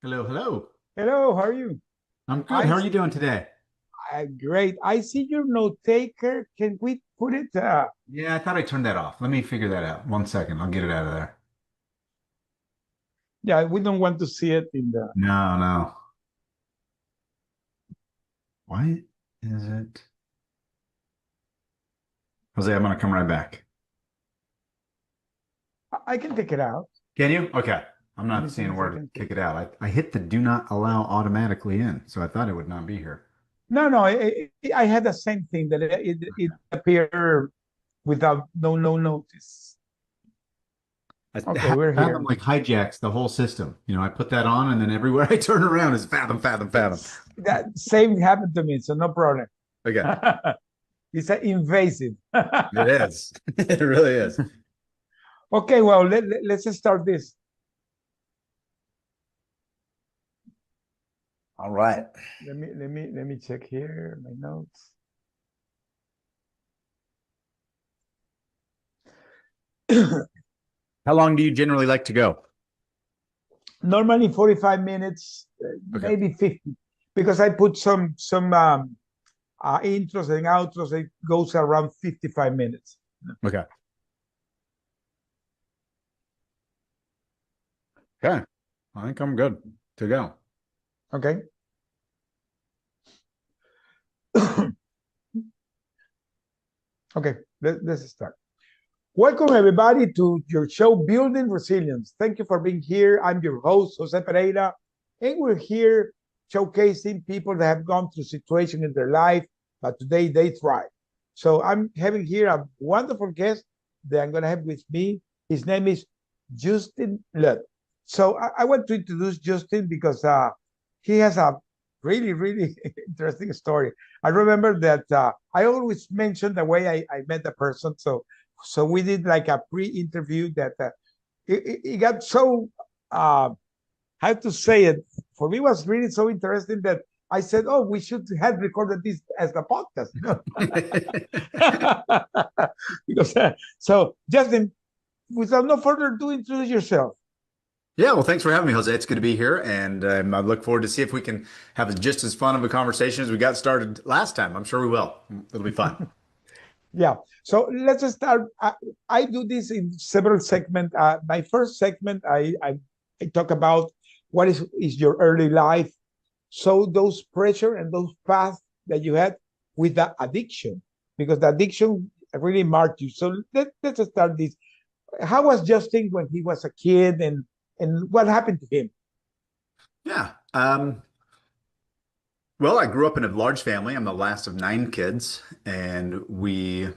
Hello, hello. Hello, how are you? I'm good. I How are you see, doing today? great. I see your note taker. Can we put it? Yeah, I thought I turned that off. Let me figure that out. One second. I'll get it out of there. Yeah, we don't want to see it in the. No, no. Why is it? Jose, I'm gonna come right back. I can take it out. Can you? Okay. I'm Give me not some seeing where to seconds. kick it out. I hit the do not allow automatically in, so I thought it would not be here. No, no. I had the same thing that it appeared without no notice. Okay, we're Fathom here. like hijacks the whole system. I put that on and then everywhere I turn around is fathom, fathom, fathom. That same happened to me, so no problem. Okay. It's invasive. It is. It really is. Okay, well let's start this. All right. Let me check here my notes. How long do you generally like to go? Normally 45 minutes, Okay. maybe 50, because I put some intros and outros. It goes around 55 minutes. Okay. Okay. I think I'm good to go. Okay. Okay, let's start. Welcome, everybody, to your show, Building Resilience. Thank you for being here. I'm your host, Jose Pereira, and we're here showcasing people that have gone through situations in their life, but today they thrive. So I'm having here a wonderful guest that I'm going to have with me. His name is Justin Lund. So I want to introduce Justin because he has a really interesting story. I remember that I always mention the way I met the person. So we did like a pre-interview that it got so how to say it, for me was really so interesting that I said, oh, we should have recorded this as a podcast, because so Justin, without no further ado, introduce yourself. Yeah, well, thanks for having me, Jose. It's good to be here, and I look forward to see if we can have just as fun of a conversation as we got started last time. I'm sure we will. It'll be fun. Yeah. So let's just start. I do this in several segments. My first segment, I talk about what is your early life. So those pressure and those paths that you had with the addiction, because the addiction really marked you. So let's start this. How was Justin when he was a kid, and what happened to him? Yeah. Well, I grew up in a large family. I'm the last of nine kids, and we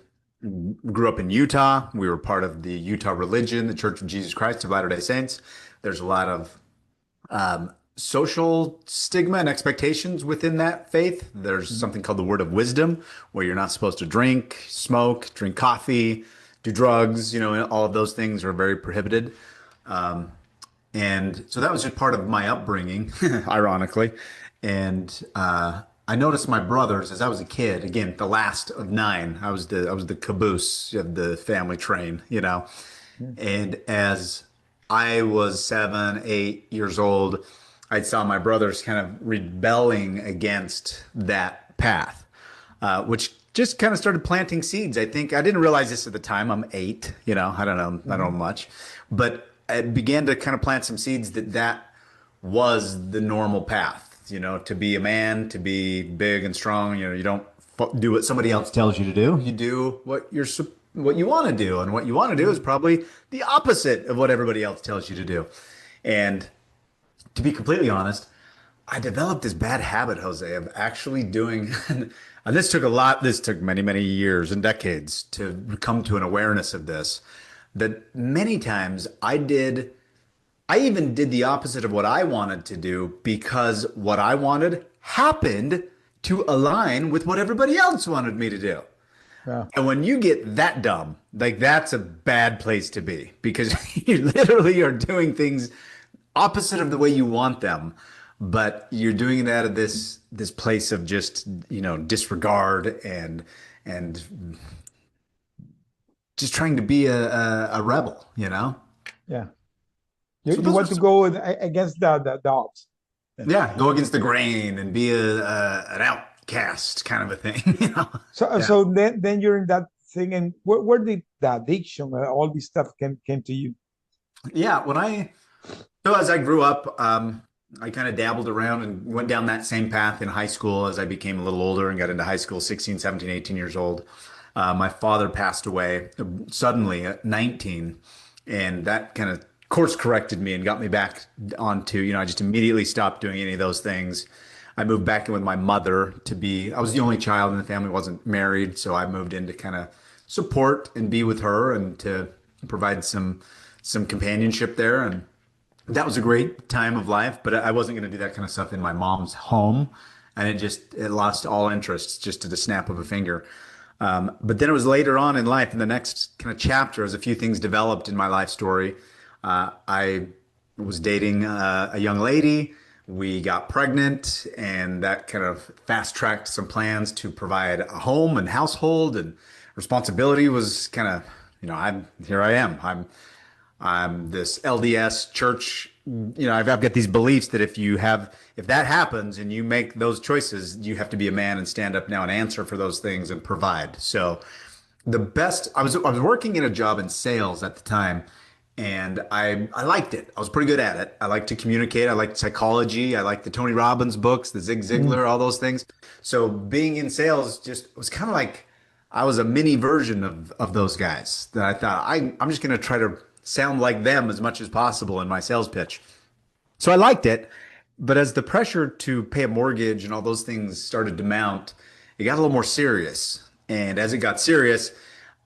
grew up in Utah. We were part of the Utah religion, the Church of Jesus Christ of Latter-day Saints. There's a lot of social stigma and expectations within that faith. There's Mhm. something called the word of wisdom, where you're not supposed to drink, smoke, drink coffee, do drugs. And all of those things are very prohibited. Um, and so that was just part of my upbringing, ironically. And I noticed my brothers as I was a kid, again, the last of nine. I was the caboose of the family train. And as I was 7, 8 years old, I saw my brothers kind of rebelling against that path, which just kind of started planting seeds. I think I didn't realize this at the time. I'm 8, I don't know, I don't know Mhm. much, but it began to kind of plant some seeds that was the normal path, to be a man, to be big and strong. You don't do what somebody else tells you to do. You do what you want to do, and what you want to do is Mhm. probably the opposite of what everybody else tells you to do. And to be completely honest, I developed this bad habit, Jose, of actually doing, and this took a lot, this took many, many years and decades to come to an awareness of this, that many times I even did the opposite of what I wanted to do because what I wanted happened to align with what everybody else wanted me to do. Yeah, And when you get that dumb, like that's a bad place to be because you literally are doing things opposite of the way you want them, but you're doing it out of this place of just, disregard and just trying to be a rebel, you know? yeah. So You those are want to some, go against the odds. Yeah. yeah, go against the grain and be an outcast kind of a thing, you know? So Yeah. then you're in that thing, and where did the addiction, all this stuff came to you? Yeah, so as I grew up, I kind of dabbled around and went down that same path in high school as I became a little older and got into high school, 16, 17, 18 years old. My father passed away suddenly at 19, and that kind of course corrected me and got me back onto, I just immediately stopped doing any of those things. I moved back in with my mother I was the only child in the family, wasn't married, so I moved in to kind of support and be with her and to provide some companionship there. And that was a great time of life, but I wasn't going to do that kind of stuff in my mom's home. And it lost all interest just to the snap of a finger. But then it was later on in life, in the next kind of chapter, as a few things developed in my life story. I was dating a young lady. We got pregnant, and that kind of fast tracked some plans to provide a home and household, and responsibility was kind of, I'm here. I am. I'm this LDS church. I've got these beliefs that if that happens and you make those choices, you have to be a man and stand up now and answer for those things and provide. So I was working in a job in sales at the time, and I liked it. I was pretty good at it. I like to communicate. I liked psychology. I liked the Tony Robbins books, the Zig Mm. Ziglar, all those things. So being in sales just was kind of like I was a mini version of those guys that I thought I'm just going to try to sound like them as much as possible in my sales pitch. So I liked it, but as the pressure to pay a mortgage and all those things started to mount, it got a little more serious. And as it got serious,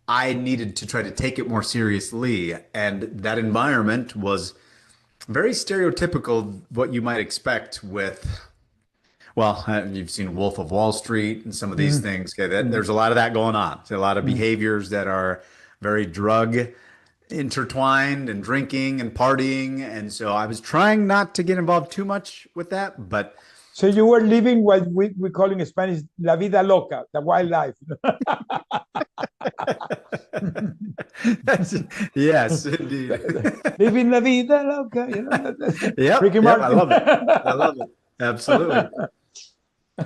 I needed to try to take it more seriously. And that environment was very stereotypical, what you might expect you've seen Wolf of Wall Street and some of these Mm. things. Okay, Mm. there's a lot of that going on. So a lot of Mm. behaviors that are very drug intertwined and drinking and partying. And so I was trying not to get involved too much with that, but So you were living what we call in Spanish la vida loca, the wild life. that's, yes, indeed. Living la vida loca, Yep, Ricky yep, I Martin. love it. I love it. Absolutely.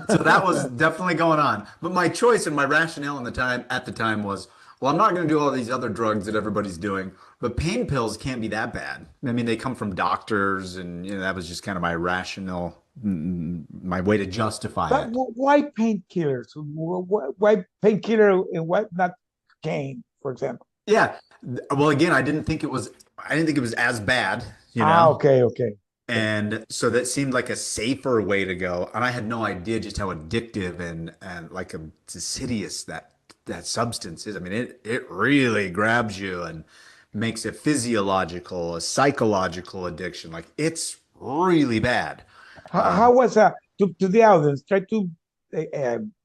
So that was definitely going on. But my choice and my rationale at the time was, well, I'm not going to do all these other drugs that everybody's doing, but pain pills can't be that bad. I mean, they come from doctors, and that was just kind of my rational, my way to justify But it. why painkillers? Why painkiller and why not cane, for example? Yeah. Well, again, I didn't think it was as bad, Ah, okay, okay, okay. And so that seemed like a safer way to go. And I had no idea just how addictive and like insidious that substance is. I mean, it really grabs you and makes it physiological, a psychological addiction. Like it's really bad. How was to the audience? Try to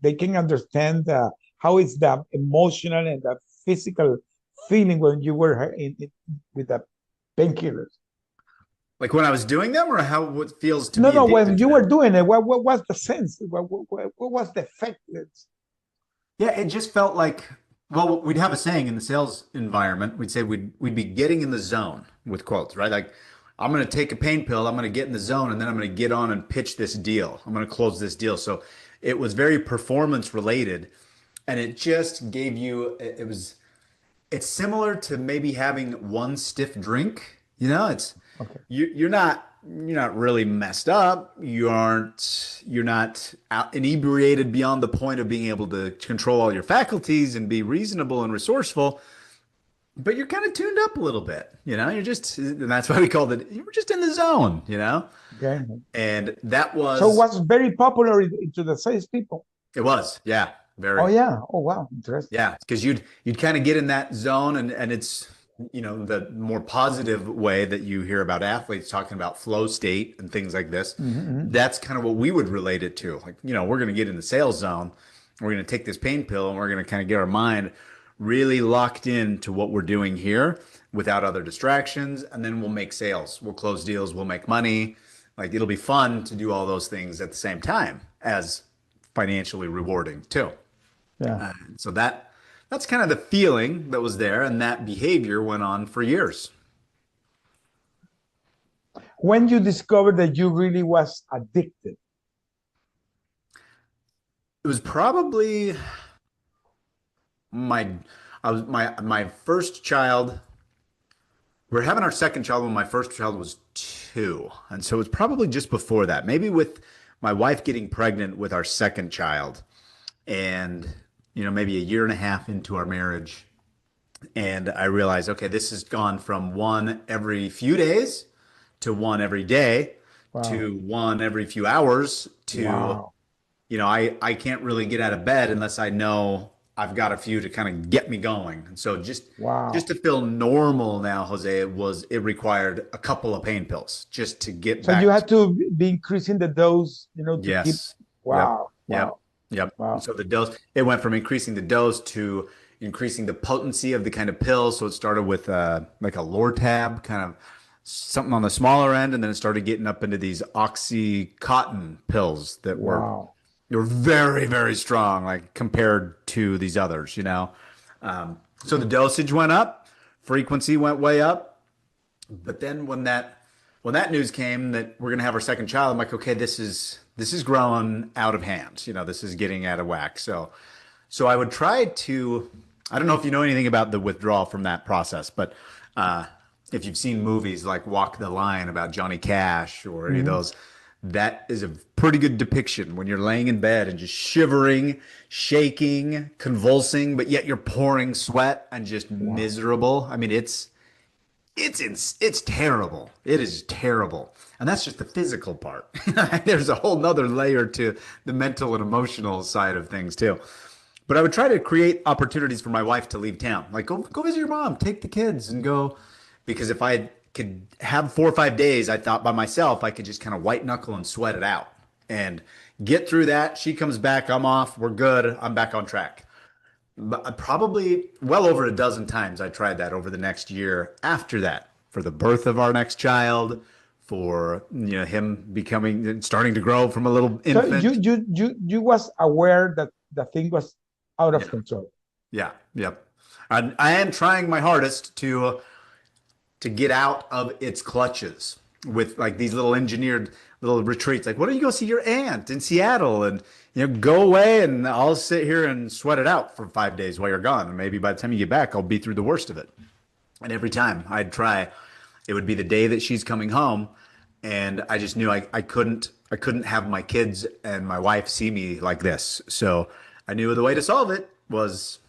they can understand how is the emotional and the physical feeling when you were with the painkillers. Like when I was doing them, or how what feels to No, be no, when addicted to you were them. doing it, what was the sense? What was the effect? Yeah, it just felt like, well, we'd have a saying in the sales environment. We'd say we'd be getting in the zone with quotes, right? Like, I'm going to take a pain pill, I'm going to get in the zone, and then I'm going to get on and pitch this deal. I'm going to close this deal. So it was very performance related, and it just gave you, it's similar to maybe having one stiff drink. Okay. You're not really messed up. You're not inebriated beyond the point of being able to control all your faculties and be reasonable and resourceful. but you're kind of tuned up a little bit, you know, and that's why we called it, you were just in the zone, you know? Okay. And that So it was, was very popular into the sales people. it was, yeah, Oh very. yeah. Oh wow. Interesting. Yeah, because you'd kind of get in that zone, and it's the more positive way that you hear about athletes talking about flow state and things like this. Mm-hmm. That's kind of what we would relate it to. Like, we're going to get in the sales zone. We're going to take this pain pill and we're going to kind of get our mind really locked into what we're doing here without other distractions. And then we'll make sales. We'll close deals. We'll make money. Like it'll be fun to do all those things at the same time as financially rewarding too. Yeah. So that's kind of the feeling that was there, and that behavior went on for years. When you discovered that you really was addicted. It was probably my I was my first child. We were having our second child when my first child was 2, and so it was probably just before that. Maybe with my wife getting pregnant with our second child, and maybe a year and a half into our marriage, and I realized, okay, this has gone from one every few days to one every day Wow. to one every few hours to, Wow. I can't really get out of bed unless I know I've got a few to kind of get me going. And so just Wow. to feel normal now, Jose, it required a couple of pain pills just to get So you back to, had to be increasing the dose, to keep. yes. Yep. Wow. Yep. Wow. Yep. And Wow. so the dose, it went from increasing the dose to increasing the potency of the kind of pills. So it started with like a Lortab, kind of something on the smaller end, and then it started getting up into these Oxycontin pills that were Wow. they were very, very strong, like compared to these others, So the dosage went up, frequency went way up. But then when that news came that we're gonna have our second child, I'm like, okay, this is growing out of hand. This is getting out of whack. So I would try to. I don't know if you know anything about the withdrawal from that process, but if you've seen movies like Walk the Line about Johnny Cash or any of Mhm. those, that is a pretty good depiction when you're laying in bed and just shivering, shaking, convulsing, but yet you're pouring sweat and just Wow. miserable. I mean, it's terrible. It is terrible. And that's just the physical part. There's a whole nother layer to the mental and emotional side of things too. But I would try to create opportunities for my wife to leave town. Like go visit your mom, take the kids and go. Because if I could have 4 or 5 days, I thought by myself, I could just kind of white knuckle and sweat it out and get through that. She comes back, I'm off, we're good, I'm back on track. But probably well over a dozen times I tried that over the next year after that for the birth of our next child, for him becoming starting to grow from a little So you infant. you you you was aware that the thing was out of Yeah, control. yeah, yep. And I am trying my hardest to get out of its clutches with like these little engineered little retreats. Like, why don't you go see your aunt in Seattle and go away and I'll sit here and sweat it out for 5 days while you're gone. And maybe by the time you get back, I'll be through the worst of it. And every time I'd try, it would be the day that she's coming home, and I just knew I couldn't have my kids and my wife see me like this. So I knew the way to solve it was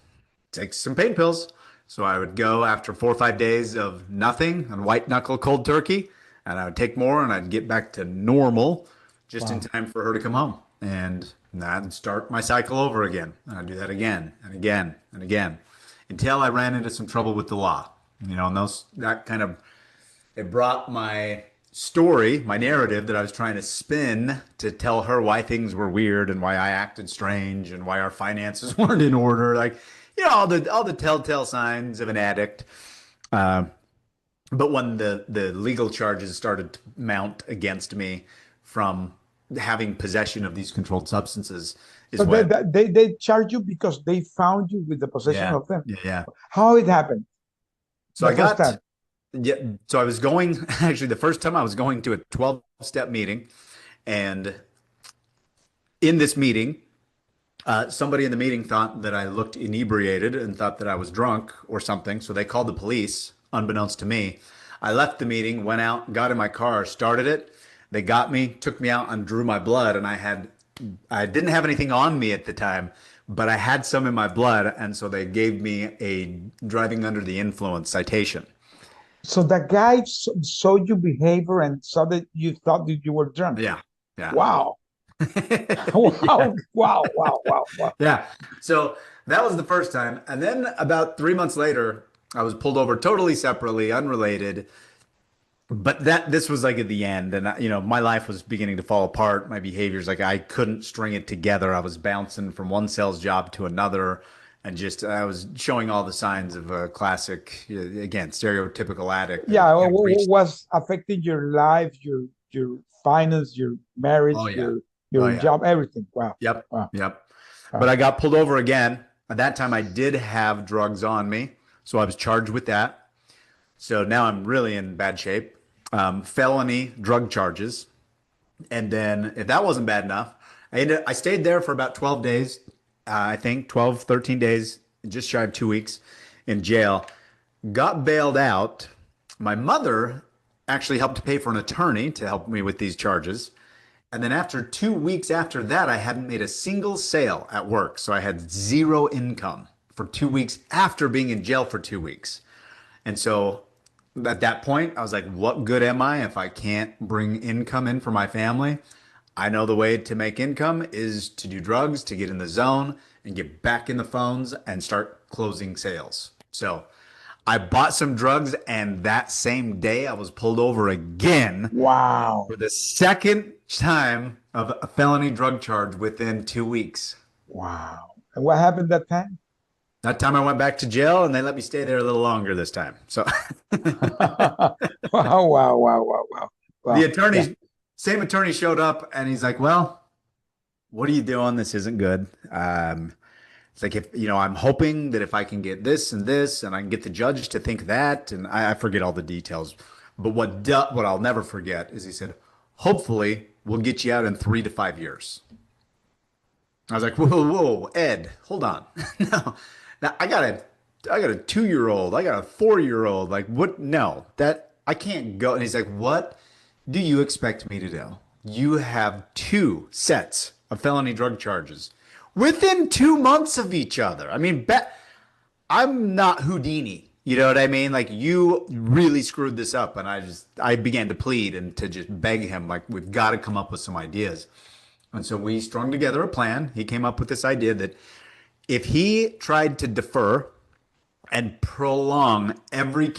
take some pain pills. So I would go after 4 or 5 days of nothing and white knuckle cold turkey, and I would take more and I'd get back to normal just in Wow. time for her to come home. And I'd start my cycle over again. And I'd do that again and again and again until I ran into some trouble with the law. And that kind of it brought my story, my narrative that I was trying to spin to tell her why things were weird and why I acted strange and why our finances weren't in order. Like, all the telltale signs of an addict. Uh, but when the legal charges started to mount against me from having possession of these controlled substances So is when, they charge you because they found you with the possession yeah, of them. yeah, yeah. How it happened So the I first got, time? yeah, so I was going, actually, the first time I was going to a 12-step meeting, and in this meeting, somebody in the meeting thought that I looked inebriated and thought that I was drunk or something. So they called the police, unbeknownst to me. I left the meeting, went out, got in my car, started it. They got me, took me out, and drew my blood. And I didn't have anything on me at the time, but I had some in my blood, and so they gave me a driving under the influence citation. So the guy saw your behavior and saw that you thought that you were drunk. Yeah, yeah, Wow. yeah, Wow. Wow. Wow. Wow. Wow. yeah. So that was the first time, and then about 3 months later, I was pulled over totally separately, unrelated. But that this was like at the end, and my life was beginning to fall apart. My behaviors, like I couldn't string it together. I was bouncing from one sales job to another, and just I was showing all the signs of a classic, again, stereotypical addict that Yeah. had reached. Was affecting your life, your finance, your Oh marriage, yeah, oh your yeah, job, everything. Wow. yep, Wow. yep. But Wow. I got pulled over again. At that time, I did have drugs on me, so I was charged with that. So now I'm really in bad shape. Felony drug charges. And then if that wasn't bad enough, I stayed there for about 12 days, I think 12, 13 days, just shy of 2 weeks in jail. Got bailed out. My mother actually helped pay for an attorney to help me with these charges. And then after 2 weeks after that, I hadn't made a single sale at work. So I had zero income for 2 weeks after being in jail for 2 weeks. And so at that point, I was like, what good am I if I can't bring income in for my family? I know the way to make income is to do drugs, to get in the zone and get back in the phones and start closing sales. So I bought some drugs, and that same day I was pulled over again Wow. for the second time of a felony drug charge within 2 weeks. Wow. And what happened that time? That time I went back to jail and they let me stay there a little longer this time. So Wow. Wow. Wow. Wow. Wow. the Wow. Yeah. attorney, same attorney showed up and he's like, well, what are you doing? This isn't good. It's like if I'm hoping that if I can get this and this, and I can get the judge to think that, and I forget all the details. But what I'll never forget is he said, hopefully we'll get you out in 3 to 5 years. I was like, whoa, whoa, Ed, hold on. No, now I got a 2 year old, I got a 4 year old. Like, what? No, that I can't go. And he's like, what do you expect me to do? You have two sets of felony drug charges within 2 months of each other. I mean, I'm not Houdini. You know what I mean? Like you really screwed this up, and I began to plead and to just beg him, like we've got to come up with some ideas. And so we strung together a plan. He came up with this idea that if he tried to defer and prolong every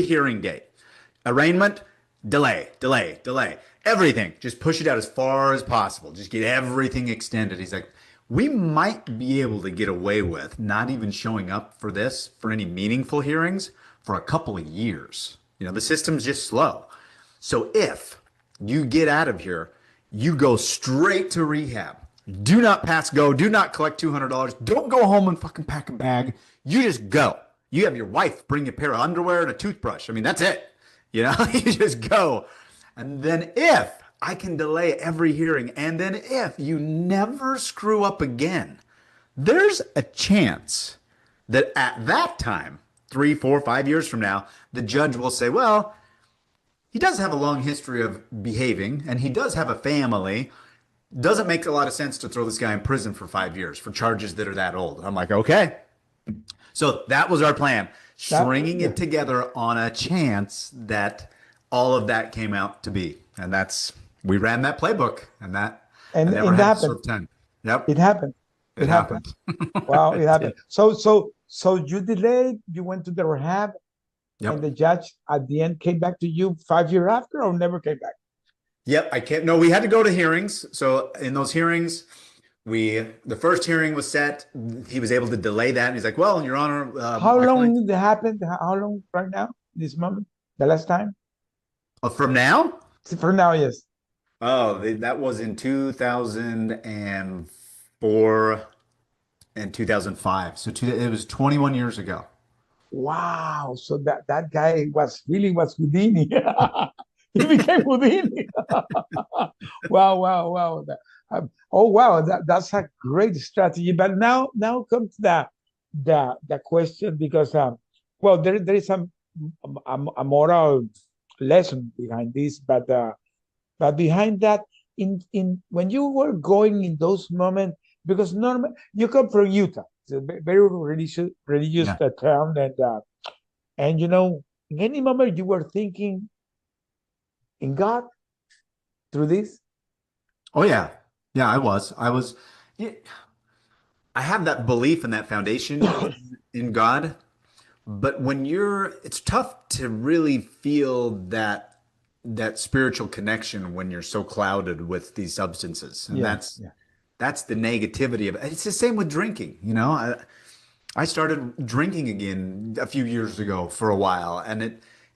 hearing date, arraignment, delay, delay, delay, everything, just push it out as far as possible. Just get everything extended. He's like, we might be able to get away with not even showing up for this for any meaningful hearings for a couple of years. The system's just slow. So if you get out of here, you go straight to rehab. Do not pass go. Do not collect $200. Don't go home and fucking pack a bag. You just go. You have your wife bring you a pair of underwear and a toothbrush. I mean, that's it. You just go. And then if I can delay every hearing, and then if you never screw up again, there's a chance that at that time, 3, 4, 5 years from now, the judge will say, well, he does have a long history of behaving and he does have a family. Doesn't make a lot of sense to throw this guy in prison for 5 years for charges that are that old. I'm like, okay. So that was our plan, That stringing it together on a chance that all of that came out to be. And we ran that playbook, and I and never it had to happened. serve 10. Yep, It happened. it It happened. happened. Wow, it It happened. did. So you delayed, you went to the rehab, and Yep. the judge at the end came back to you 5 years after or never came back? Yep. I can't. No, we had to go to hearings. So in those hearings, the first hearing was set. He was able to delay that, and he's like, "Well, Your Honor, How my client long did it happen? How long right now, this moment? The last time? from now." For now, yes. Oh, that was in 2004 and 2005. So it was 21 years ago. Wow. So that guy was Houdini. He became Houdini. Wow, wow, wow. Oh wow, that's a great strategy. But now comes the question because well there is a moral lesson behind this, but behind that, in when you were going in those moments, because normal you come from Utah, it's a very religious Yeah. town, and in any moment you were thinking in God through this. Oh yeah. Yeah, I was yeah, I have that belief and that foundation in God, but it's tough to really feel that spiritual connection when you're so clouded with these substances. And Yeah, that's yeah, that's the negativity of it. It's the same with drinking, you know. I started drinking again a few years ago for a while, and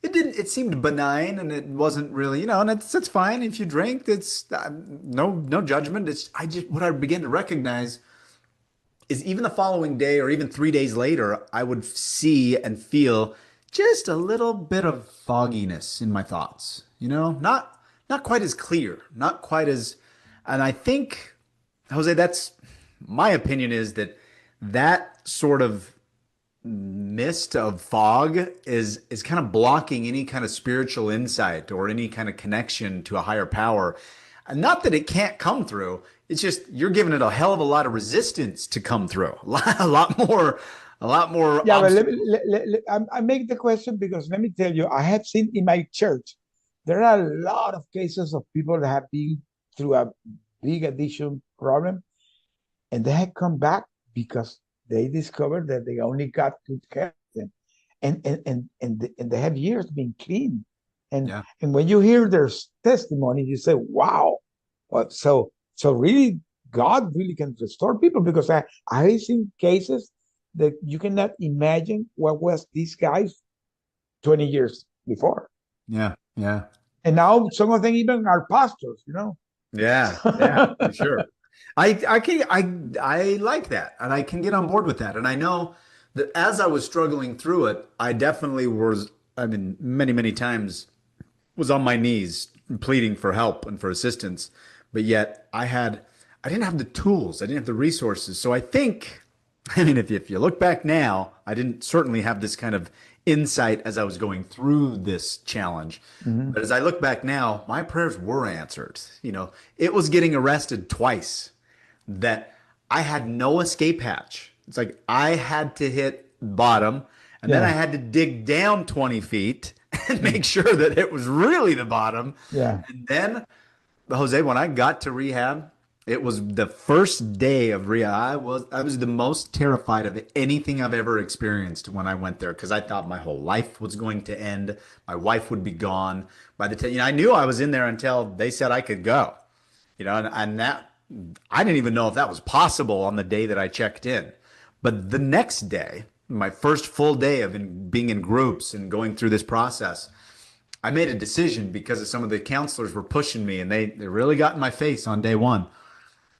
it seemed benign, and it wasn't really, and it's fine if you drink. It's no judgment. It's I just what I began to recognize is even the following day or even 3 days later, I would see and feel just a little bit of fogginess in my thoughts. Not quite as clear, not quite as, and I think, Jose, that's my opinion is that sort of mist of fog is kind of blocking any kind of spiritual insight or any kind of connection to a higher power. And not that it can't come through. It's just you're giving it a hell of a lot of resistance to come through. A lot more yeah. But obstacles. I make the question because let me tell you, I have seen in my church there are a lot of cases of people that have been through a big addiction problem, and they have come back because they discovered that they only got good care, and they have years being clean, Yeah. and when you hear their testimony, you say, "Wow!" Well, so really, God really can restore people because I've seen cases that you cannot imagine what was these guys 20 years before, Yeah. Yeah. and now some of them even are pastors. Yeah. Yeah, for sure. I like that and I can get on board with that. And I know that as I was struggling through it, I definitely was, I mean, many times was on my knees pleading for help and for assistance, but yet I didn't have the tools, I didn't have the resources. So I think, I mean, if you look back now, I didn't certainly have this kind of insight as I was going through this challenge. Mhm. But as I look back now, my prayers were answered. It was getting arrested twice that I had no escape hatch. It's like I had to hit bottom and then I Yeah, had to dig down 20 feet and yeah, make sure that it was really the bottom. yeah. And then, Jose, when I got to rehab, it was the first day of rehab. I was the most terrified of anything I've ever experienced when I went there because I thought my whole life was going to end. My wife would be gone by the time, I knew I was in there until they said I could go. And that I didn't even know if that was possible on the day that I checked in. But the next day, my first full day of being in groups and going through this process, I made a decision because of some of the counselors were pushing me and they really got in my face on day one.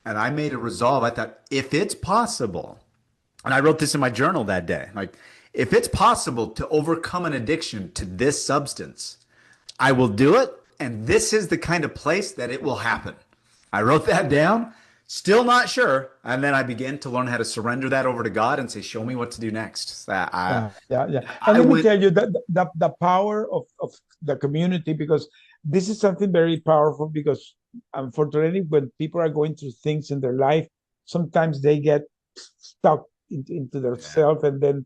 And I made a resolve. I thought, if it's possible, and I wrote this in my journal that day, like, if it's possible to overcome an addiction to this substance, I will do it. And this is the kind of place that it will happen. I wrote that down, still not sure. And then I began to learn how to surrender that over to God and say, show me what to do next. Yeah, yeah, yeah. And I let me went, tell you that the power of the community, because this is something very powerful, because unfortunately when people are going through things in their life, sometimes they get stuck into yeah, themselves, and then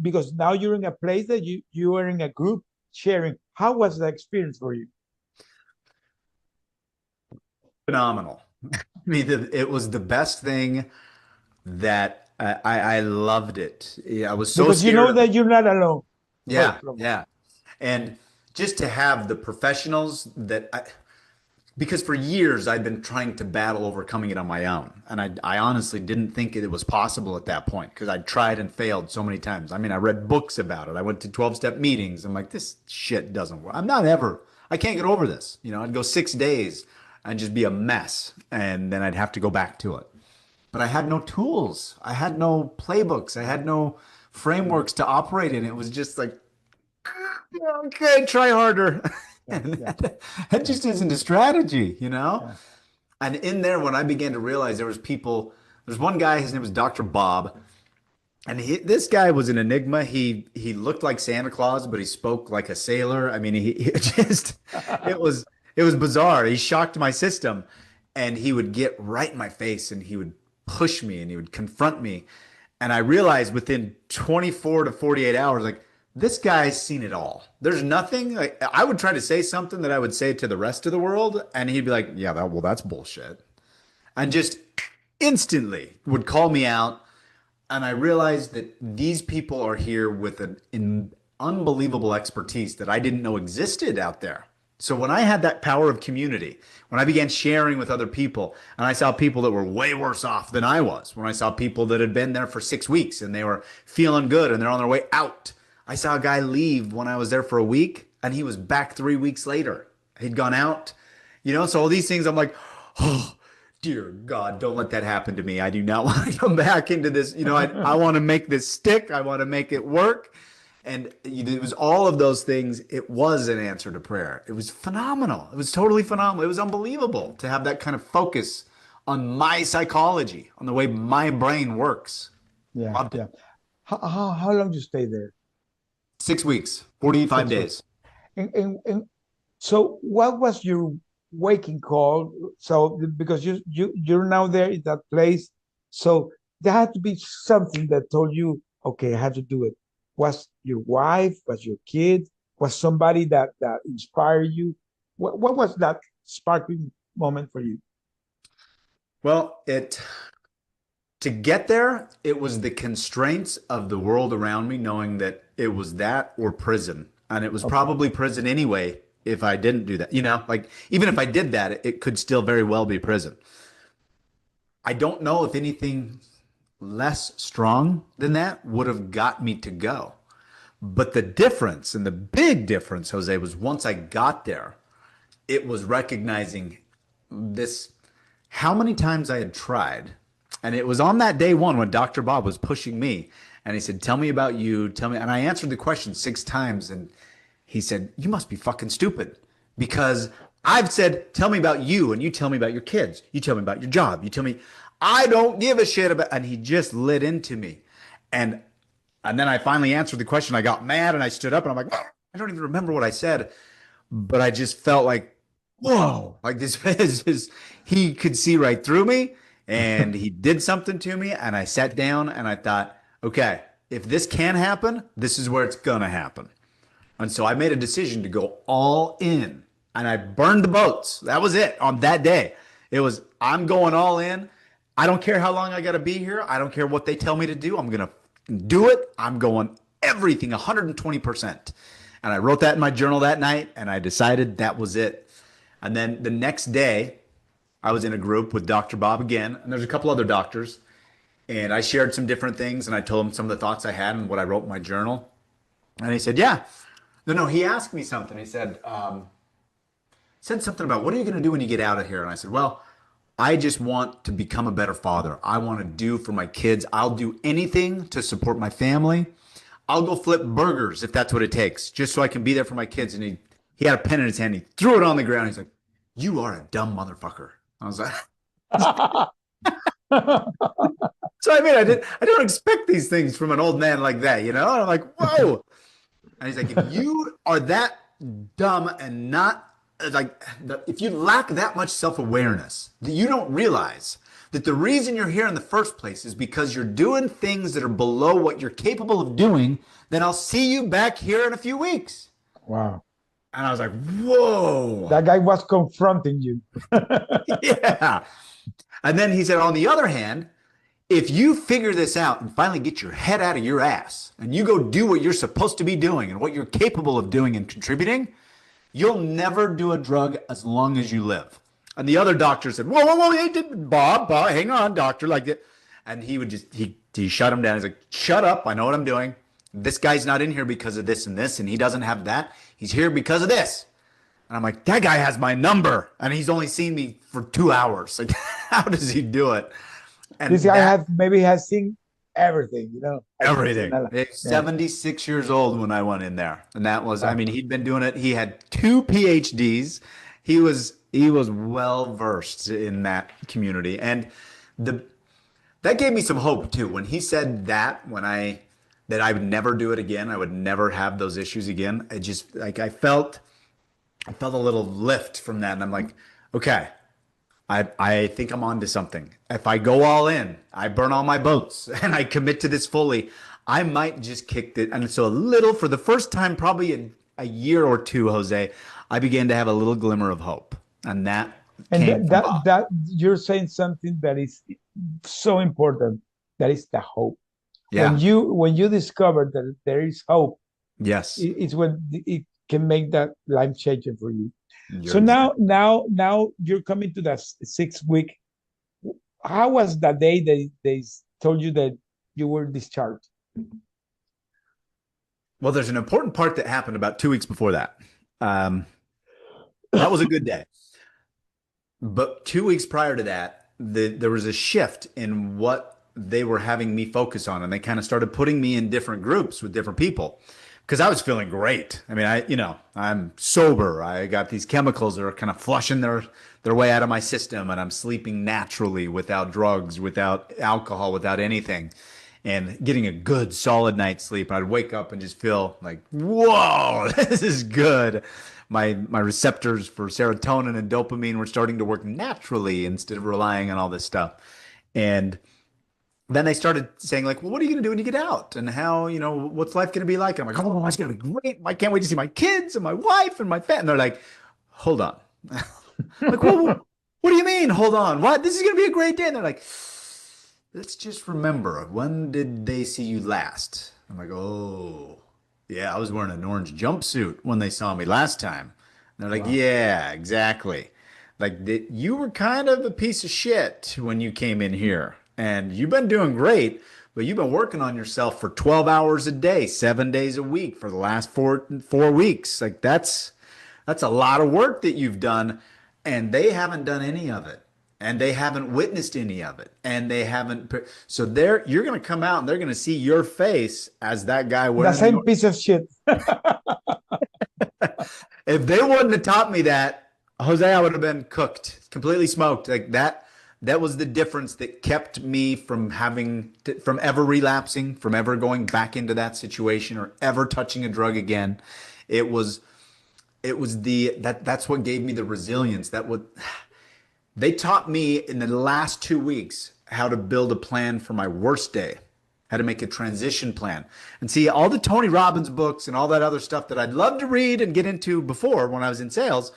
because now you're in a place that you are in a group sharing. How was the experience for you? phenomenal. I mean, it was the best thing that I loved it. Yeah, I was so Because you scared know of it. that you're not alone. Yeah, First of all. yeah. And just to have the professionals because for years I'd been trying to battle overcoming it on my own. And I honestly didn't think it was possible at that point because I'd tried and failed so many times. I mean, I read books about it. I went to 12-step meetings. I'm like, this shit doesn't work. I can't get over this. I'd go 6 days and just be a mess. And then I'd have to go back to it. But I had no tools. I had no playbooks. I had no frameworks to operate in. It was just like, okay, try harder. Yeah, And yeah, that yeah, just isn't a strategy. yeah. And in there, when I began to realize there's one guy, his name was Dr. Bob, and this guy was an enigma. He looked like Santa Claus, but he spoke like a sailor. I mean, he it was bizarre. He shocked my system, and he would get right in my face, and he would push me and he would confront me. And I realized within 24 to 48 hours, like, this guy's seen it all. There's nothing like I would try to say something that I would say to the rest of the world, and he'd be like, "Yeah, well, that's bullshit," and just instantly would call me out. And I realized that these people are here with an unbelievable expertise that I didn't know existed out there. So when I had that power of community, when I began sharing with other people, and I saw people that were way worse off than I was, when I saw people that had been there for 6 weeks and they were feeling good and they're on their way out, I saw a guy leave when I was there for a week and he was back 3 weeks later. He'd gone out, so all these things, I'm like, oh, dear God, don't let that happen to me. I do not want to come back into this. I want to make this stick. I want to make it work. And it was all of those things. It was an answer to prayer. It was phenomenal. It was totally phenomenal. It was unbelievable to have that kind of focus on my psychology, on the way my brain works. Yeah, Loved it. yeah. How long did you stay there? 6 weeks, 45 6 weeks. days. And so what was your waking call? So because you're now there in that place, so there had to be something that told you, okay, I had to do it. Was your wife? Was your kid? Was somebody that inspired you? What was that sparking moment for you? Well, to get there, it was the constraints of the world around me, knowing that it was that or prison. And it was Okay. probably prison anyway if I didn't do that. Like even if I did that, it could still very well be prison. I don't know if anything less strong than that would have got me to go. But the difference and the big difference, Jose, was once I got there, it was recognizing this how many times I had tried. And it was on that day one when Dr. Bob was pushing me and he said, "Tell me about you. Tell me." And I answered the question 6 times. And he said, "You must be fucking stupid because I've said, tell me about you. And you tell me about your kids. You tell me about your job. You tell me, I don't give a shit about." And he just lit into me. And and then I finally answered the question. I got mad and I stood up and I'm like, I don't even remember what I said, but I just felt like, whoa, like this is he could see right through me and he did something to me. And I sat down and I thought, okay, if this can happen, this is where it's gonna happen. And so I made a decision to go all in and I burned the boats. That was it on that day. It was, I'm going all in. I don't care how long I got to be here. I don't care what they tell me to do. I'm going to do it. I'm going everything 120%. And I wrote that in my journal that night and I decided that was it. And then the next day, I was in a group with Dr. Bob again, and there's a couple other doctors. And I shared some different things and I told him some of the thoughts I had and what I wrote in my journal. And he said, yeah. No, he asked me something. He said something about, what are you going to do when you get out of here? And I said, well, I just want to become a better father. I want to do for my kids. I'll do anything to support my family. I'll go flip burgers if that's what it takes, just so I can be there for my kids. And he had a pen in his hand. He threw it on the ground. He's like, "You are a dumb motherfucker." I was like, so I mean, I don't expect these things from an old man like that, And I'm like, whoa. And he's like, if you are that dumb and not like, if you lack that much self awareness, that you don't realize that the reason you're here in the first place is because you're doing things that are below what you're capable of doing, then I'll see you back here in a few weeks. Wow. And I was like, whoa. That guy was confronting you. Yeah. And then he said, on the other hand, if you figure this out and finally get your head out of your ass and you go do what you're supposed to be doing and what you're capable of doing and contributing, you'll never do a drug as long as you live. And the other doctor said, whoa, whoa, whoa, hey, Bob, hang on, doctor, like that. And he would just, he shut him down. He's like, shut up. I know what I'm doing. This guy's not in here because of this and this, and he doesn't have that. He's here because of this. And I'm like, that guy has my number, and he's only seen me for 2 hours. Like, how does he do it? This And guy that has seen everything, everything. Yeah. 76 years old when I went in there. And that was, I Wow. mean, he'd been doing it. He had 2 PhDs. He was well versed in that community. And the that gave me some hope too. When he said that I would never do it again, I would never have those issues again. I just like I felt a little lift from that. And I'm like, okay, I think I'm onto something. If I go all in, I burn all my boats and I commit to this fully, I might just kick it. And so a little, for the first time, probably in a year or two, Jose, I began to have a little glimmer of hope. And that And came from Bob. that you're saying something that is so important. That is the hope. Yeah. When you discover that there is hope, Yes. it's when it can make that life changing for you. You're So exactly right. now you're coming to that 6 week. How was that day they told you that you were discharged? Well, there's an important part that happened about 2 weeks before that. Um, that was a good day. But 2 weeks prior to that, there was a shift in what they were having me focus on, and they kind of started putting me in different groups with different people because I was feeling great. I mean, I'm sober. I got these chemicals that are kind of flushing their way out of my system, and I'm sleeping naturally without drugs, without alcohol, without anything, and getting a good solid night's sleep. I'd wake up and just feel like, whoa, this is good. My receptors for serotonin and dopamine were starting to work naturally instead of relying on all this stuff. And then they started saying like, well, what are you going to do when you get out? And how, what's life going to be like? And I'm like, oh, it's going to be great. I can't wait to see my kids and my wife and my pet. And they're like, hold on. I'm like, well, what do you mean? Hold on. What? This is going to be a great day. And they're like, let's just remember, when did they see you last? I'm like, oh, yeah, I was wearing an orange jumpsuit when they saw me last time. And they're like, Wow. yeah, exactly. Like you were kind of a piece of shit when you came in here, and you've been doing great, but you've been working on yourself for 12 hours a day, 7 days a week for the last four weeks. Like that's a lot of work that you've done, and they haven't done any of it. And they haven't witnessed any of it. And they haven't. So you're going to come out and they're going to see your face as that guy The wearing the. same piece of shit. If they wouldn't have taught me that, Jose, I would have been cooked, completely smoked. Like that was the difference that kept me from from ever relapsing, from ever going back into that situation or ever touching a drug again. It was that's what gave me the resilience. They taught me in the last 2 weeks how to build a plan for my worst day, how to make a transition plan. And see, all the Tony Robbins books and all that other stuff that I'd love to read and get into before when I was in sales,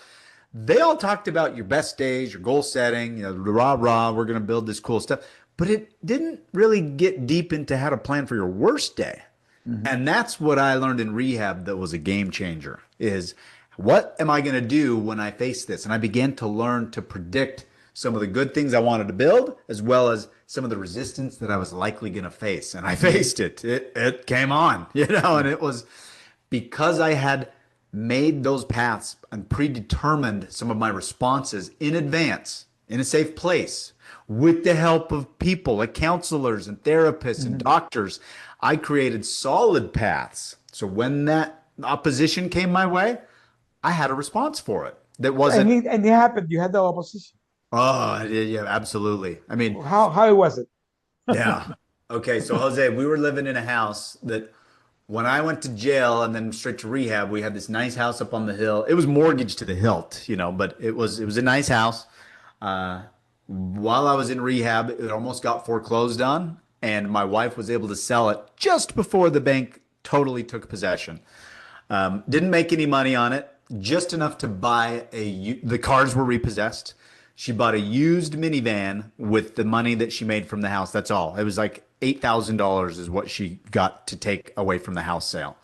they all talked about your best days, your goal setting, rah, rah, we're going to build this cool stuff. But it didn't really get deep into how to plan for your worst day. Mhm. And that's what I learned in rehab that was a game changer is what am I going to do when I face this? And I began to learn to predict some of the good things I wanted to build, as well as some of the resistance that I was likely going to face. And I faced it. It came on, and it was because I had made those paths and predetermined some of my responses in advance in a safe place with the help of people like counselors and therapists and Mhm. doctors. I created solid paths. So when that opposition came my way, I had a response for it that wasn't, And it happened. You had the opposition. oh, yeah, absolutely. I mean, How was it? yeah. Okay, so Jose, we were living in a house that when I went to jail and then straight to rehab, we had this nice house up on the hill. It was mortgaged to the hilt, but it was a nice house. Uh, while I was in rehab, it almost got foreclosed on, and my wife was able to sell it just before the bank totally took possession. Didn't make any money on it, just enough to buy the cars were repossessed. She bought a used minivan with the money that she made from the house. That's all. It was like $8,000 is what she got to take away from the house sale.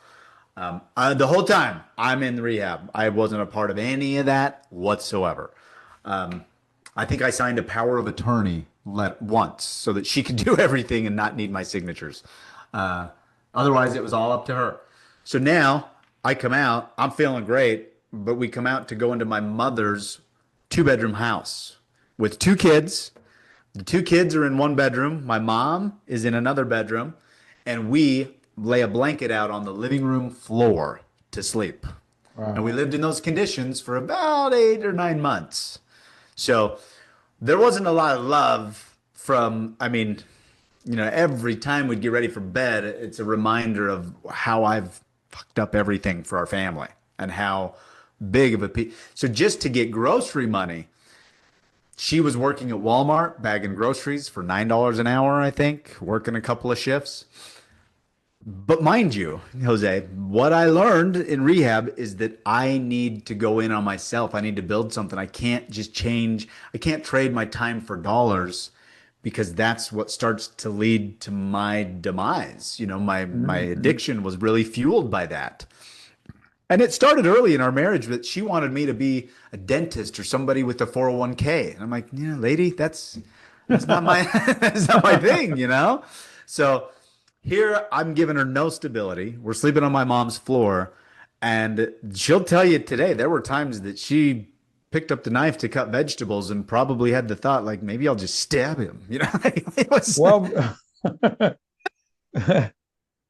The whole time I'm in rehab, I wasn't a part of any of that whatsoever. I think I signed a power of attorney once so that she could do everything and not need my signatures. Uh, Otherwise, it was all up to her. So now I come out, I'm feeling great, but we come out to go into my mother's two-bedroom house with two kids. The two kids are in one bedroom. My mom is in another bedroom, and we lay a blanket out on the living room floor to sleep. And Wow. we lived in those conditions for about 8 or 9 months. So there wasn't a lot of love I mean, every time we'd get ready for bed, it's a reminder of how I've fucked up everything for our family and how big of a piece. So just to get grocery money, She was working at Walmart bagging groceries for $9 an hour, I think, working a couple of shifts. But mind you, Jose, what I learned in rehab is that I need to go in on myself. I need to build something. I can't just change. I can't trade my time for dollars because that's what starts to lead to my demise. My Mhm. addiction was really fueled by that. And it started early in our marriage that she wanted me to be a dentist or somebody with a 401k. And I'm like, yeah, lady, that's not my that's not my thing. So here I'm giving her no stability. We're sleeping on my mom's floor, and she'll tell you today there were times that she picked up the knife to cut vegetables and probably had the thought like maybe I'll just stab him. It was, Well,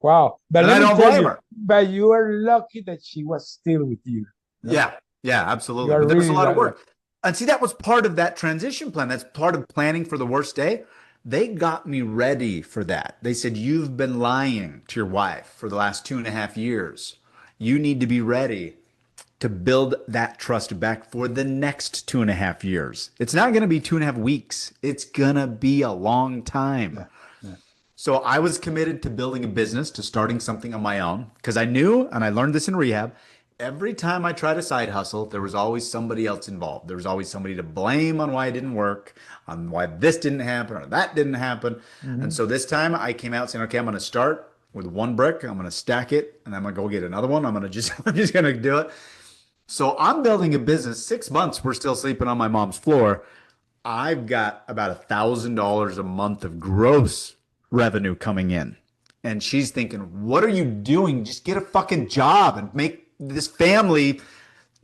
wow. But and let I me don't tell blame you, her. but you are lucky that she was still with you. No? Yeah, yeah, You absolutely. are But there was a really lot of lucky. work. And see, that was part of that transition plan. That's part of planning for the worst day. They got me ready for that. They said, you've been lying to your wife for the last 2.5 years. You need to be ready to build that trust back for the next 2.5 years. It's not going to be 2.5 weeks. It's going to be a long time. Yeah. Yeah. So I was committed to building a business, to starting something on my own, because I knew, and I learned this in rehab, every time I tried a side hustle, there was always somebody else involved. There was always somebody to blame on why it didn't work, on why this didn't happen or that didn't happen. And Mhm. so this time I came out saying, okay, I'm going to start with one brick. I'm going to stack it, and I'm going to go get another one. I'm just going to do it. So I'm building a business. 6 months, we're still sleeping on my mom's floor. I've got about $1,000 a month of gross revenue coming in. And she's thinking, what are you doing? Just get a fucking job and make this family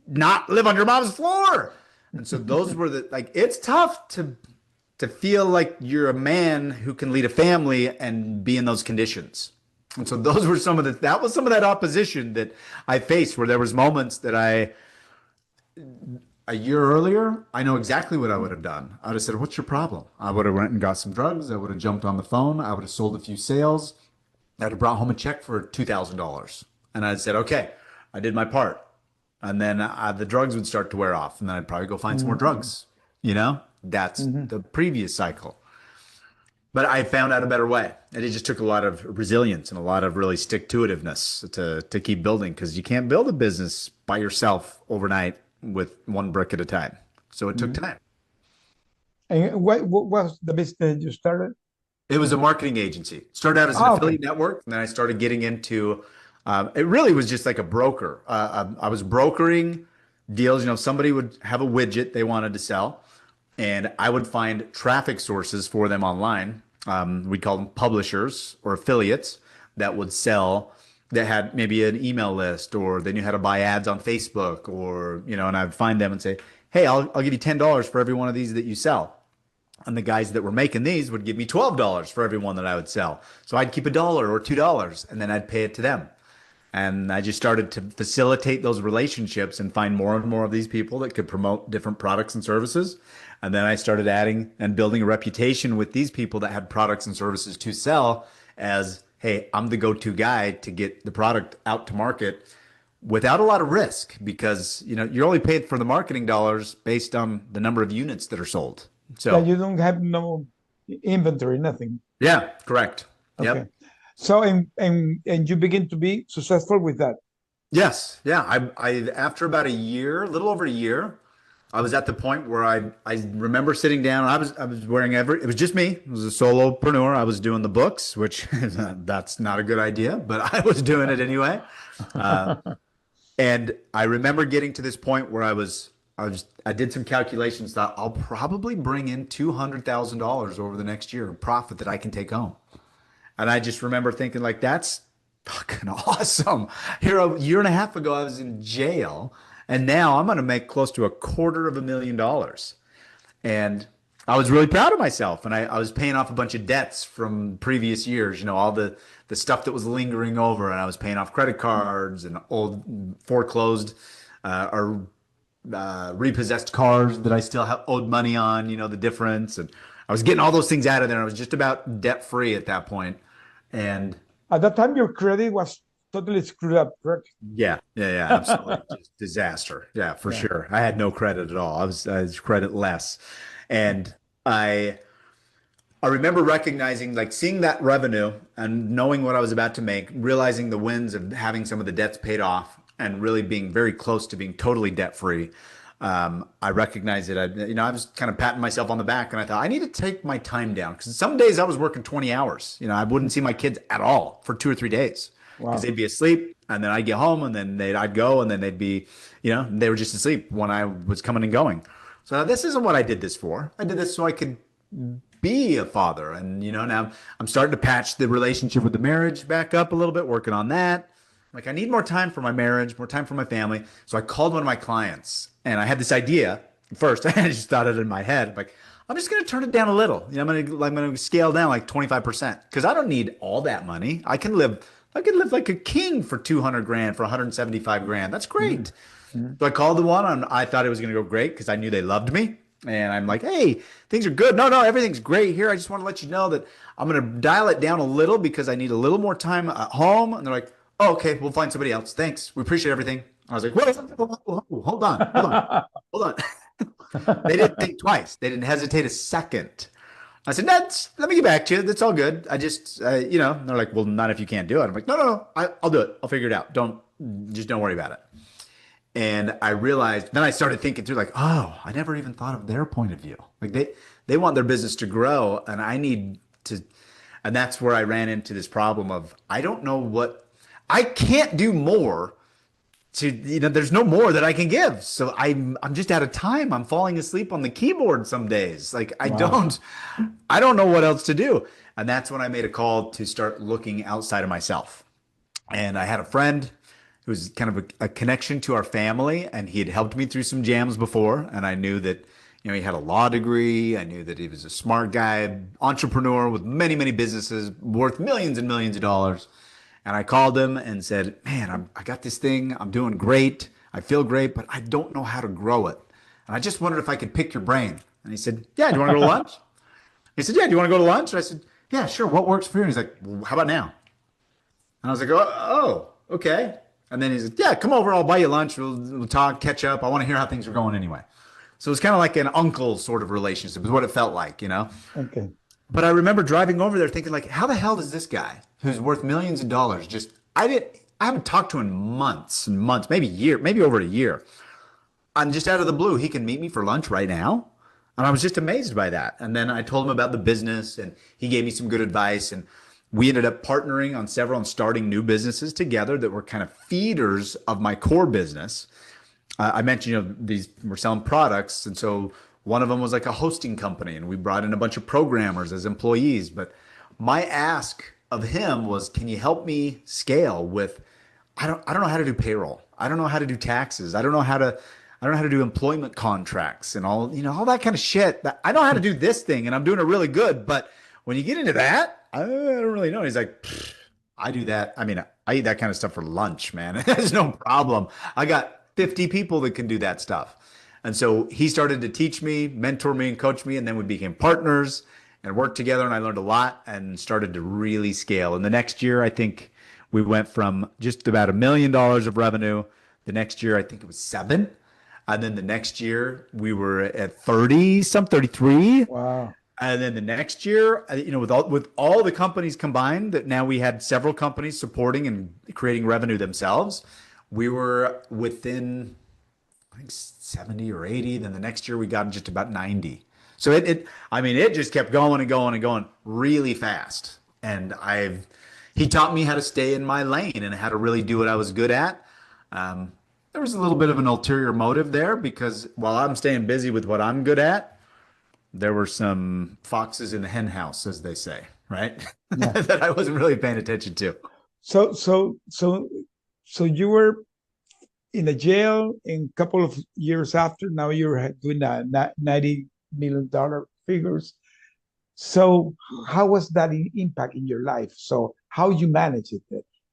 not live on your mom's floor. And so those were it's tough to feel like you're a man who can lead a family and be in those conditions. And so those were that was some of that opposition that I faced where there was moments that a year earlier, I know exactly what I would have done. I would have said, "What's your problem?" I would have went and got some drugs. I would have jumped on the phone. I would have sold a few sales. I'd have brought home a check for $2,000, and I'd said, "Okay, I did my part." And then the drugs would start to wear off, and then I'd probably go find some more Mhm. drugs. That's Mhm. the previous cycle. But I found out a better way, and it just took a lot of resilience and a lot of really stick-to-itiveness to keep building because you can't build a business by yourself overnight with one brick at a time. So it took Mhm. time. And what was the business you started? It was a marketing agency. Started out as an Ah, okay. affiliate network, and then I started getting into. It really was just like a broker. I was brokering deals. Somebody would have a widget they wanted to sell, and I would find traffic sources for them online. We'd call them publishers or affiliates that would sell that had maybe an email list or they knew how to buy ads on Facebook and I'd find them and say, hey, I'll give you $10 for every one of these that you sell. And the guys that were making these would give me $12 for every one that I would sell. So I'd keep $1 or $2 and then I'd pay it to them. And I just started to facilitate those relationships and find more and more of these people that could promote different products and services. And then I started adding and building a reputation with these people that had products and services to sell as, hey, I'm the go-to guy to get the product out to market without a lot of risk because, you're only paid for the marketing dollars based on the number of units that are sold. Yeah, So you don't have no inventory, nothing. yeah, correct. Okay. Yep. So and you begin to be successful with that. Yes. Yeah. I after about a year, a little over a year, I was at the point where I remember sitting down. I was wearing it was just me. It was a solopreneur. I was doing the books, which that's not a good idea, but I was doing it anyway. Uh, and I remember getting to this point where I did some calculations, thought I'll probably bring in $200,000 over the next year, profit that I can take home. And I just remember thinking, like, that's fucking awesome. Here, a year and a half ago, I was in jail, and now I'm going to make close to $250,000. And I was really proud of myself. And I was paying off a bunch of debts from previous years, all the stuff that was lingering over. And I was paying off credit cards and old foreclosed or repossessed cars that I still owed money on, the difference. And I was getting all those things out of there. I was just about debt free at that point. And At that time, your credit was totally screwed up, correct? yeah, yeah, yeah, absolutely. Just disaster. Yeah, for Yeah. sure. I had no credit at all. I was credit less. And I I remember recognizing, like seeing that revenue and knowing what I was about to make, realizing the wins of having some of the debts paid off and really being very close to being totally debt free. I recognized it. I was kind of patting myself on the back and I thought I need to take my time down because some days I was working 20 hours. I wouldn't see my kids at all for 2 or 3 days because Wow. they'd be asleep and then I'd get home and then I'd go and then they'd be, they were just asleep when I was coming and going. So this isn't what I did this for. I did this so I could be a father. And, now I'm starting to patch the relationship with the marriage back up a little bit, working on that. Like, I need more time for my marriage, more time for my family. So I called one of my clients and I had this idea. First, I just thought it in my head. Like, I'm just going to turn it down a little. I'm going to scale down like 25% because I don't need all that money. I can live like a king for 200 grand, for 175 grand. That's Mhm. great. Mhm. So I called the one and I thought it was going to go great because I knew they loved me. And I'm like, hey, things are good. No, no, everything's great here. I just want to let you know that I'm going to dial it down a little because I need a little more time at home. And they're like, oh, okay, we'll find somebody else. Thanks. We appreciate everything. I was like, whoa, whoa, whoa, whoa, hold on, hold on, hold on. They didn't think twice. They didn't hesitate a second. I said, Nets, let me get back to you. That's all good. I just, they're like, well, not if you can't do it. I'm like, no, no, no, I'll do it. I'll figure it out. Just don't worry about it. And I realized, then I started thinking through like, oh, I never even thought of their point of view. Like they want their business to grow and I need to, and that's where I ran into this problem of I don't know what I can't do more there's no more that I can give. So I'm just out of time. I'm falling asleep on the keyboard some days. Like Wow. I don't know what else to do. And that's when I made a call to start looking outside of myself. And I had a friend who was kind of a connection to our family, and he had helped me through some jams before. And I knew that, he had a law degree. I knew that he was a smart guy, entrepreneur with many, many businesses worth millions and millions of dollars. And I called him and said, man, I got this thing. I'm doing great. I feel great, but I don't know how to grow it. And I just wondered if I could pick your brain. And he said, yeah, do you want to go to lunch? He said, yeah, do you want to go to lunch? And I said, yeah, sure. What works for you? And he's like, well, how about now? And I was like, oh, okay. And then he said, yeah, come over. I'll buy you lunch. We'll talk, catch up. I want to hear how things are going anyway. So it was kind of like an uncle sort of relationship, is what it felt like. Okay. But I remember driving over there thinking, like, how the hell does this guy, who's worth millions of dollars, I haven't talked to him in months and months, maybe year, maybe over a year. I'm just out of the blue. He can meet me for lunch right now. And I was just amazed by that. And then I told him about the business and he gave me some good advice. And we ended up partnering on several and starting new businesses together that were kind of feeders of my core business. I mentioned, these we're selling products. And so one of them was like a hosting company and we brought in a bunch of programmers as employees. But my ask of him was, can you help me scale with, I don't know how to do payroll. I don't know how to do taxes. I don't know how to do employment contracts and all that kind of shit. I know how to do this thing and I'm doing it really good. But when you get into that, I don't really know. He's like, I do that. I mean, I eat that kind of stuff for lunch, man. There's no problem. I got 50 people that can do that stuff. And so he started to teach me, mentor me, and coach me. And then we became partners and worked together. And I learned a lot and started to really scale. And the next year, I think we went from just about $1 million of revenue. The next year, I think it was seven. And then the next year, we were at 30, some 33. Wow. And then the next year, with all the companies combined, that now we had several companies supporting and creating revenue themselves. We were within, I think, 70 or 80. Then the next year we got just about 90. So it just kept going and going and going really fast. And he taught me how to stay in my lane and how to really do what I was good at. Um, there was a little bit of an ulterior motive there because while I'm staying busy with what I'm good at, there were some foxes in the hen house, as they say, right? Yeah. That I wasn't really paying attention to. So so so so you were in a jail in a couple of years after. Now you're doing $90 million figures. So how was that impact in your life? So how you manage it?